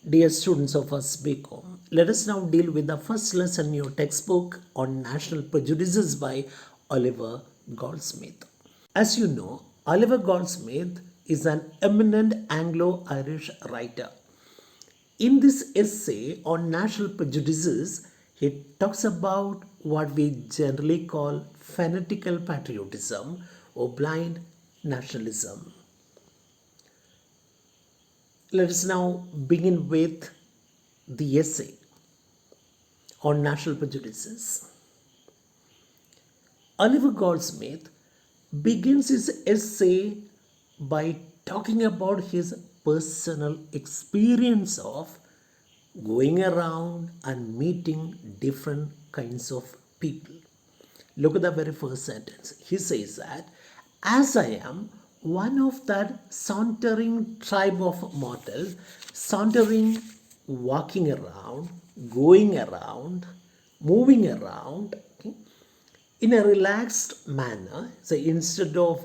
Dear students of first BCom, let us now deal with the first lesson in your textbook on National Prejudices by Oliver Goldsmith. As you know, Oliver Goldsmith is an eminent Anglo-Irish writer. In this essay on national prejudices, he talks about what we generally call fanatical patriotism or blind nationalism. Let us now begin with the essay on national prejudices. Oliver Goldsmith begins his essay by talking about his personal experience of going around and meeting different kinds of people. Look at the very first sentence. He says that, as I am one of that sauntering tribe of mortals, sauntering, walking around, going around, moving around, okay, in a relaxed manner. So instead of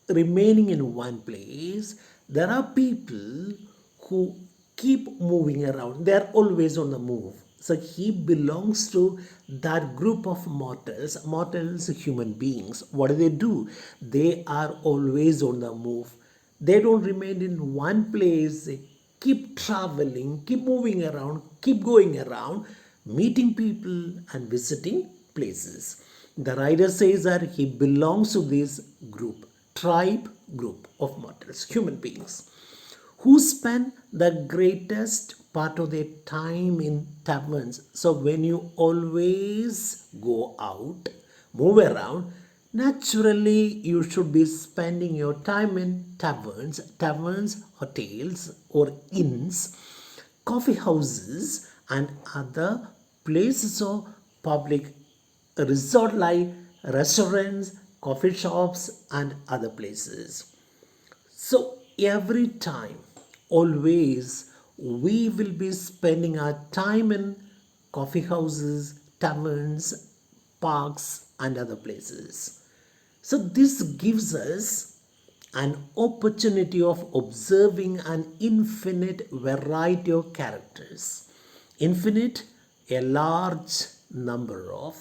remaining in one place, there are people who keep moving around. They are always on the move. So he belongs to that group of mortals, human beings. What do? They are always on the move. They don't remain in one place. They keep traveling, keep moving around, keep going around, meeting people and visiting places. The writer says that he belongs to this group of mortals, human beings, who spend the greatest part of their time in taverns. So when you always go out, move around, naturally you should be spending your time in taverns, hotels or inns, coffee houses and other places of public resort like restaurants, coffee shops and other places. So every time, always, we will be spending our time in coffee houses, taverns, parks, and other places. So this gives us an opportunity of observing an infinite variety of characters. Infinite, a large number of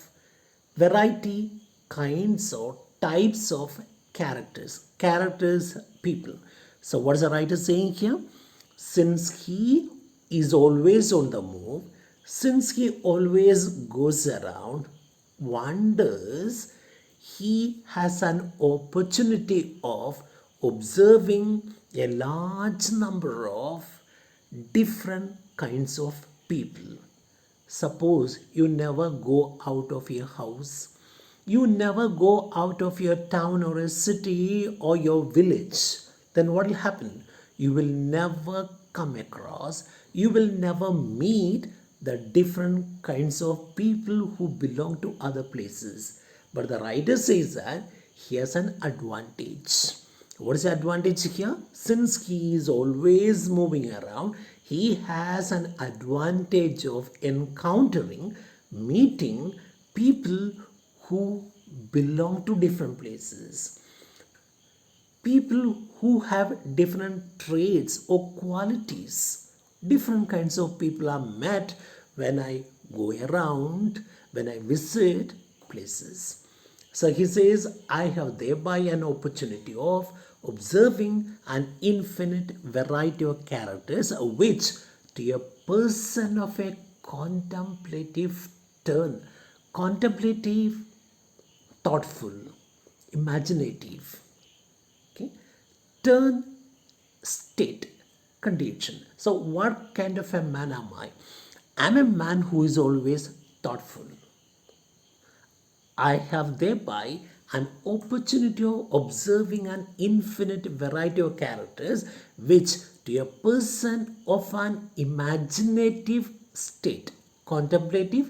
variety, kinds or types of characters, people. So what is the writer saying here? Since he is always on the move, since he always goes around, wonders, he has an opportunity of observing a large number of different kinds of people. Suppose you never go out of your house, you never go out of your town or a city or your village, then what will happen? You will never come across, you will never meet the different kinds of people who belong to other places. But the writer says that he has an advantage. What is the advantage here? Since he is always moving around, he has an advantage of encountering, meeting people who belong to different places. People who have different traits or qualities. Different kinds of people are met when I go around, when I visit places. So he says, I have thereby an opportunity of observing an infinite variety of characters, which to a person of a contemplative turn, contemplative, thoughtful, imaginative, okay, turn, state, condition. So what kind of a man am I? I'm a man who is always thoughtful. I have thereby an opportunity of observing an infinite variety of characters, which to a person of an imaginative state, contemplative,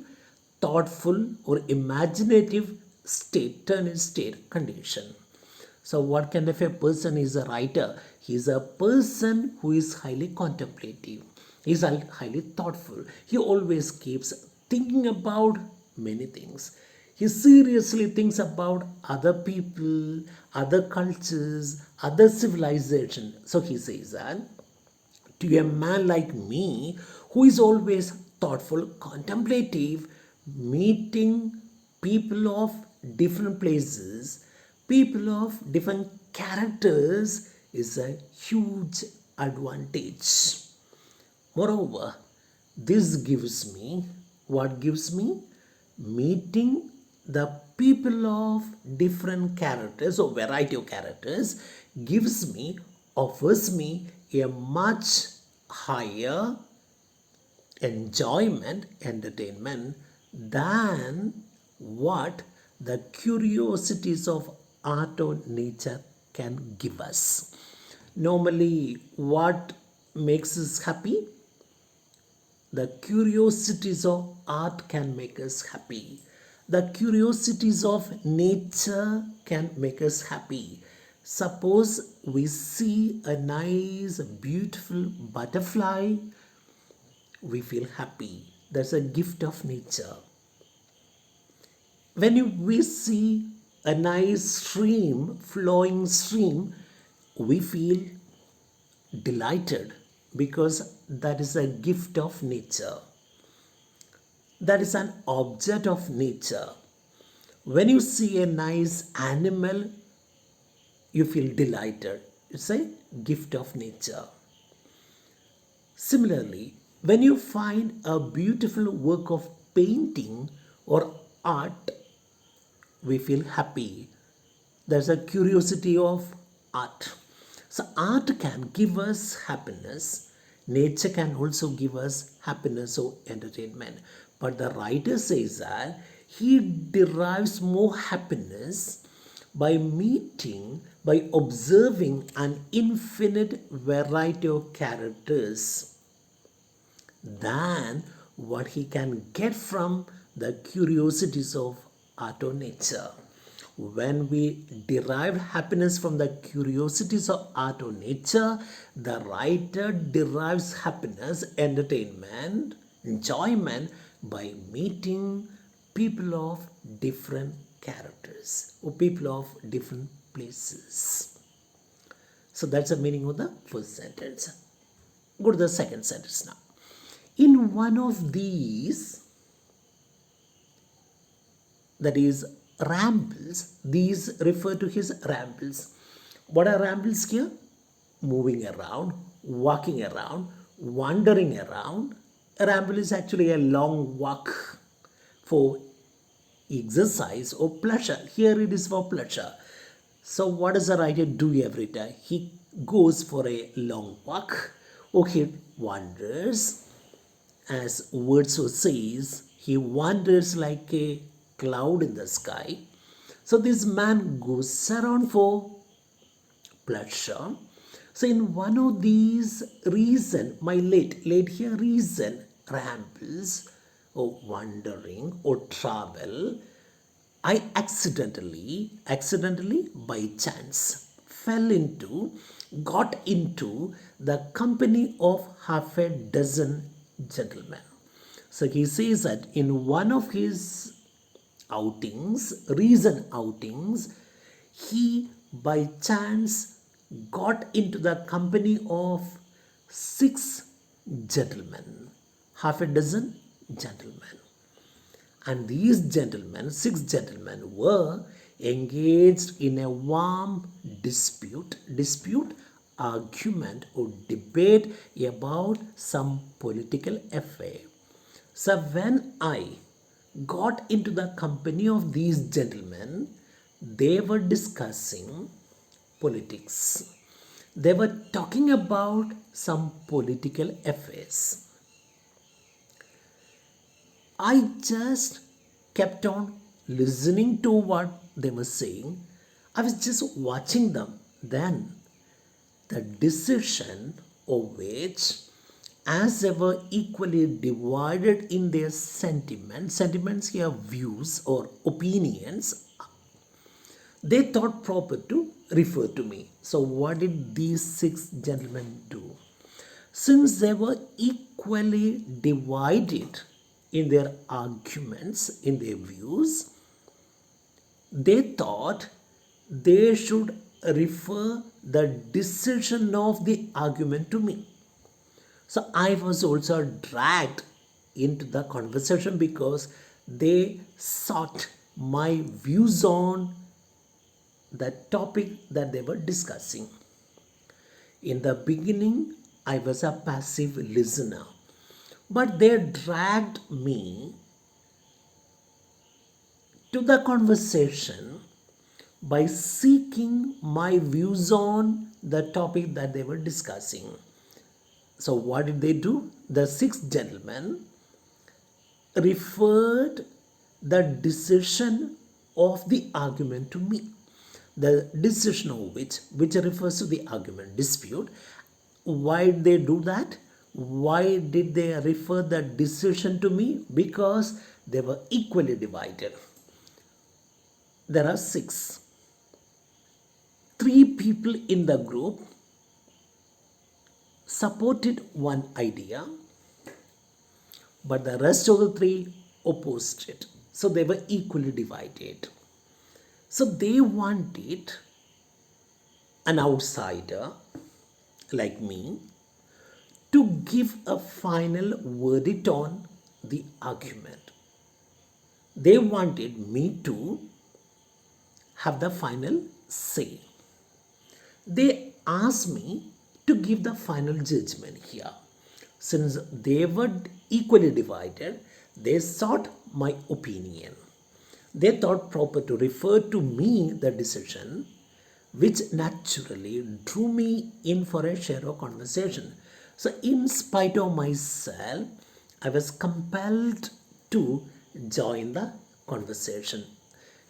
thoughtful or imaginative state, turn in state, condition. So what kind of a person is a writer? He is a person who is highly contemplative. He is highly thoughtful. He always keeps thinking about many things. He seriously thinks about other people, other cultures, other civilization. So he says that to a man like me who is always thoughtful, contemplative, meeting people of different places, people of different characters is a huge advantage. Moreover, this gives me what gives me? Meeting the people of different characters or variety of characters gives me, offers me a much higher enjoyment, entertainment than what the curiosities of art or nature can give us. Normally, what makes us happy? The curiosities of art can make us happy. The curiosities of nature can make us happy. Suppose we see a nice, beautiful butterfly, we feel happy. That's a gift of nature. We see a nice stream, flowing stream, we feel delighted because that is a gift of nature. That is an object of nature. When you see a nice animal, you feel delighted. It's a gift of nature. Similarly, when you find a beautiful work of painting or art, we feel happy. There's a curiosity of art. So, art can give us happiness. Nature can also give us happiness or entertainment. But the writer says that he derives more happiness by meeting, by observing an infinite variety of characters than what he can get from the curiosities of art or nature. When we derive happiness from the curiosities of art or nature, the writer derives happiness, entertainment, enjoyment by meeting people of different characters or people of different places. So that's the meaning of the first sentence. Go to the second sentence now. In one of these, that is rambles, these refer to his rambles. What are rambles here? Moving around, walking around, wandering around. A ramble is actually a long walk for exercise or pleasure. Here it is for pleasure. So what does the writer do every time? He goes for a long walk or he wanders. As Wordsworth says, he wanders like a cloud in the sky. So this man goes around for pleasure. So in one of these reason, my late here reason, rambles or wandering or travel, I accidentally by chance got into the company of half a dozen gentlemen. So he says that in one of his recent outings, he by chance got into the company of six gentlemen, half a dozen gentlemen. And these gentlemen, six gentlemen, were engaged in a warm dispute, argument, or debate about some political affair. So, when I got into the company of these gentlemen, they were discussing politics. They were talking about some political affairs. I just kept on listening to what they were saying. I was just watching them. Then the decision of which, as they were equally divided in their sentiments here, views or opinions, they thought proper to refer to me. So, what did these six gentlemen do? Since they were equally divided in their arguments, in their views, they thought they should refer the decision of the argument to me. So I was also dragged into the conversation because they sought my views on the topic that they were discussing. In the beginning, I was a passive listener, but they dragged me to the conversation by seeking my views on the topic that they were discussing. So, what did they do? The six gentlemen referred the decision of the argument to me. The decision of which refers to the argument dispute. Why did they do that? Why did they refer the decision to me? Because they were equally divided. There are six. Three people in the group supported one idea, but the rest of the three opposed it. So they were equally divided. So they wanted an outsider like me to give a final verdict on the argument. They wanted me to have the final say. They asked me to give the final judgment here. Since they were equally divided, they sought my opinion. They thought proper to refer to me the decision, which naturally drew me in for a share of conversation. So, in spite of myself, I was compelled to join the conversation.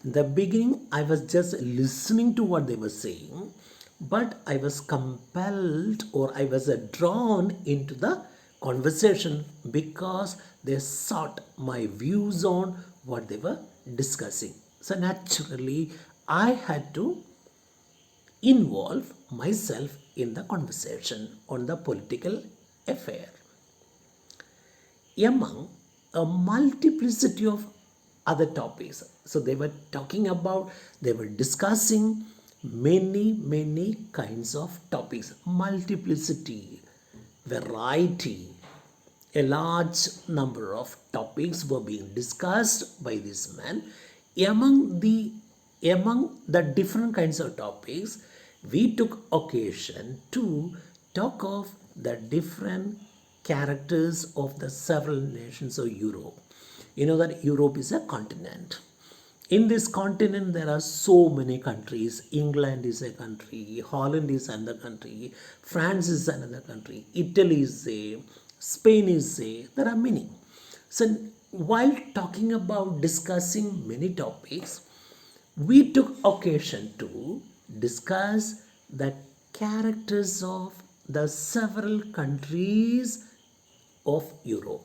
In the beginning, I was just listening to what they were saying, but I was compelled or I was drawn into the conversation because they sought my views on what they were discussing. So naturally, I had to involve myself in the conversation on the political affair. Among a multiplicity of other topics. So they were discussing many kinds of topics, multiplicity, variety, a large number of topics were being discussed by this man. Among the different kinds of topics, we took occasion to talk of the different characters of the several nations of Europe. You know that Europe is a continent. In this continent, there are so many countries. England is a country, Holland is another country, France is another country, Italy is a, Spain is a, there are many. So, while talking about discussing many topics, we took occasion to discuss the characters of the several countries of Europe.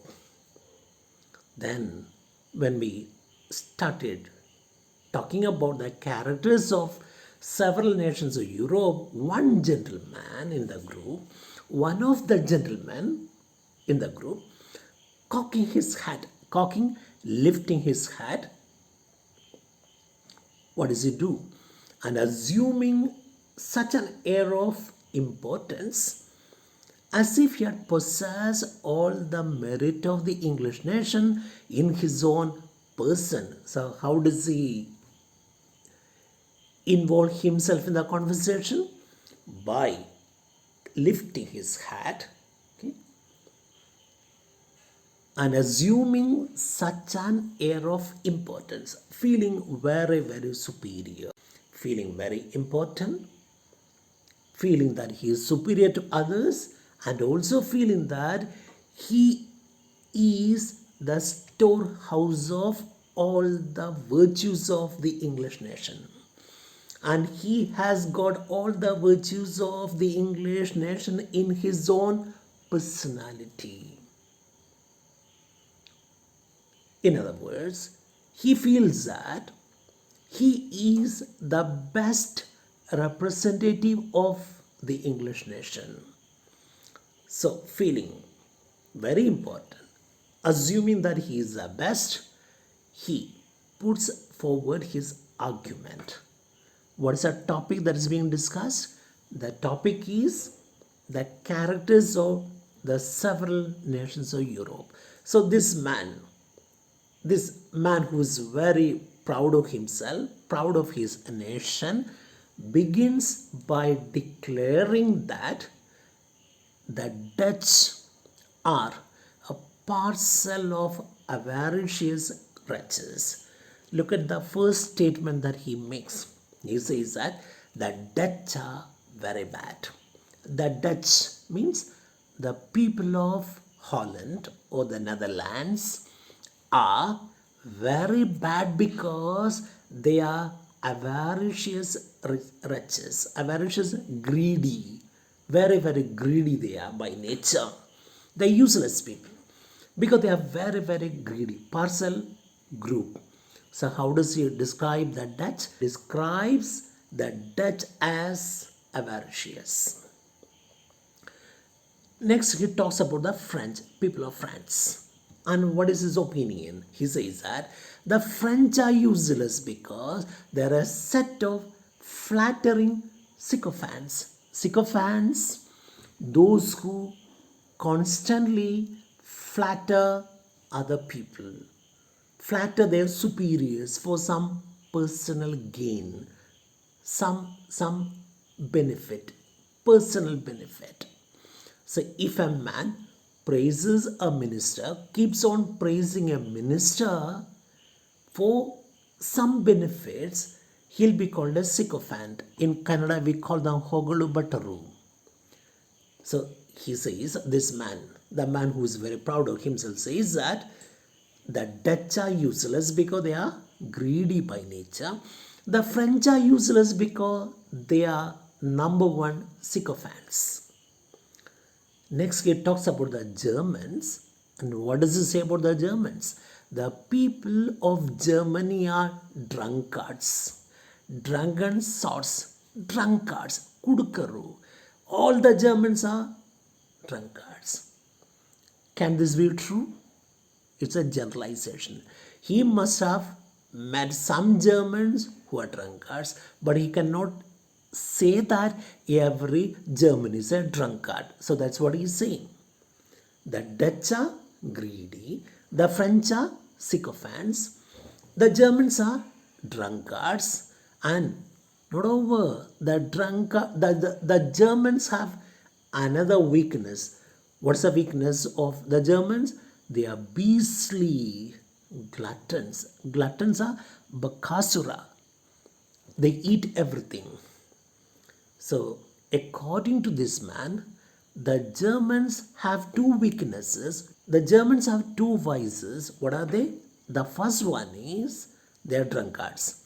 Then, when we started talking about the characters of several nations of Europe, one gentleman in the group, one of the gentlemen in the group, lifting his hat, what does he do? And assuming such an air of importance, as if he had possessed all the merit of the English nation in his own person. So, how does he involve himself in the conversation? By lifting his hat, okay, and assuming such an air of importance, feeling very superior, feeling very important, feeling that he is superior to others, and also feeling that he is the storehouse of all the virtues of the English nation. And he has got all the virtues of the English nation in his own personality. In other words, he feels that he is the best representative of the English nation. So, feeling very important, assuming that he is the best, he puts forward his argument. What is the topic that is being discussed? The topic is the characters of the several nations of Europe. So this man who is very proud of himself, proud of his nation, begins by declaring that the Dutch are a parcel of avaricious wretches. Look at the first statement that he makes. He says that the Dutch are very bad. The Dutch means the people of Holland or the Netherlands are very bad because they are avaricious wretches, avaricious, greedy, very, very greedy they are by nature. They're useless people because they are very, very greedy. Parcel group. So, how does he describe the Dutch? Describes the Dutch as avaricious. Next, he talks about the French, people of France. And what is his opinion? He says that the French are useless because they are a set of flattering sycophants. Sycophants, those who constantly flatter other people, flatter their superiors for some personal gain, some benefit, personal benefit. So if a man praises a minister, keeps on praising a minister for some benefits, he'll be called a sycophant. In Kannada, we call them Hogolu Bataru. So he says, this man, the man who is very proud of himself, says that the Dutch are useless because they are greedy by nature. The French are useless because they are number one sycophants. Next, he talks about the Germans. And what does he say about the Germans? The people of Germany are drunkards, drunken sorts, drunkards, kudukaru. All the Germans are drunkards. Can this be true? It's a generalization. He must have met some Germans who are drunkards, but he cannot say that every German is a drunkard. So that's what he's saying. The Dutch are greedy, the French are sycophants, the Germans are drunkards, and moreover, the Germans have another weakness. What's the weakness of the Germans? They are beastly gluttons. Gluttons are bakasura. They eat everything. So, according to this man, the Germans have two weaknesses. The Germans have two vices. What are they? The first one is they are drunkards.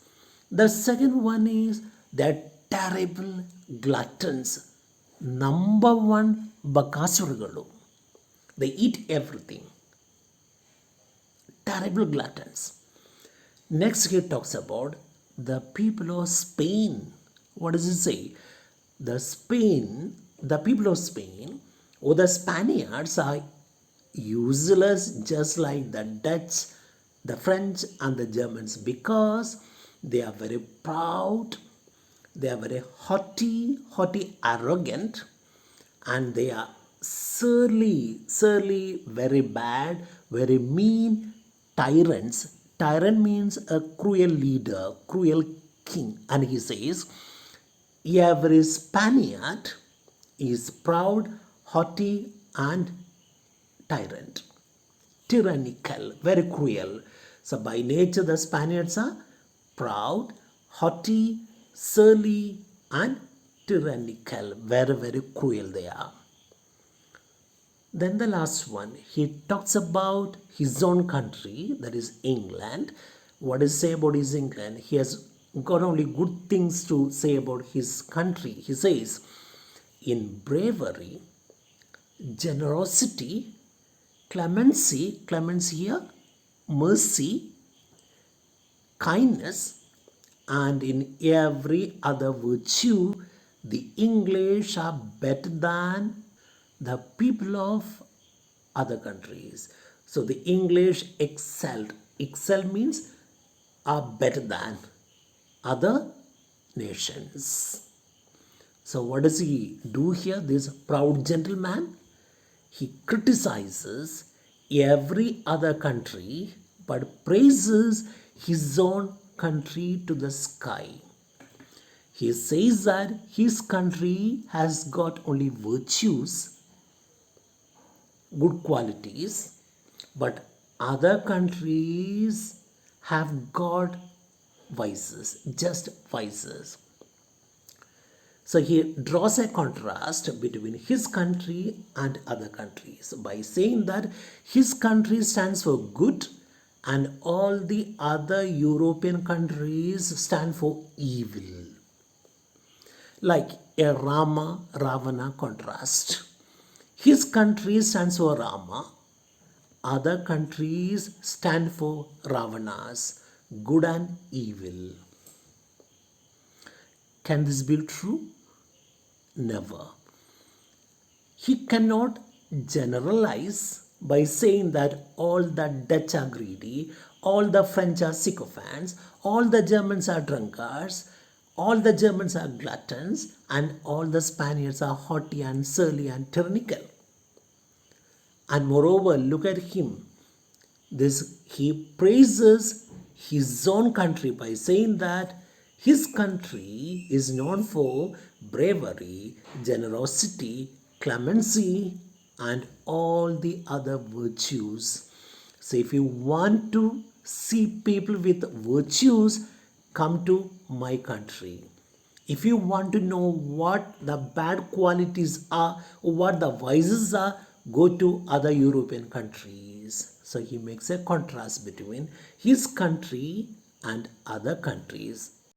The second one is they are terrible gluttons. Number one, Bakasuragalu. They eat everything. Terrible gluttons. Next, he talks about the people of Spain. What does he say? The people of Spain or the Spaniards are useless just like the Dutch, the French and the Germans because they are very proud, they are very haughty, arrogant, and they are surly, very bad, very mean tyrants. Tyrant means a cruel leader, cruel king. And he says, every Spaniard is proud, haughty, and tyrant. Tyrannical, very cruel. So by nature, the Spaniards are proud, haughty, surly, and tyrannical. Very, very cruel they are. Then the last one, he talks about his own country, that is England. What does he say about his England? He has got only good things to say about his country. He says, in bravery, generosity, clemency here, mercy, kindness, and in every other virtue, the English are better than the people of other countries. So the English excelled. Excel means are better than other nations. So what does he do here? This proud gentleman, He criticizes every other country but praises his own country to the sky. He says that his country has got only virtues, good qualities, but other countries have got vices, just vices. So he draws a contrast between his country and other countries by saying that his country stands for good and all the other European countries stand for evil. Like a Rama Ravana contrast. His country stands for Rama, other countries stand for Ravanas, good and evil. Can this be true? Never. He cannot generalize by saying that all the Dutch are greedy, all the French are sycophants, all the Germans are drunkards, all the Germans are gluttons, and all the Spaniards are haughty and surly and tyrannical. And moreover, look at him. This he praises his own country by saying that his country is known for bravery, generosity, clemency, and all the other virtues. So, if you want to see people with virtues, come to my country. If you want to know what the bad qualities are, what the vices are, go to other European countries. So he makes a contrast between his country and other countries.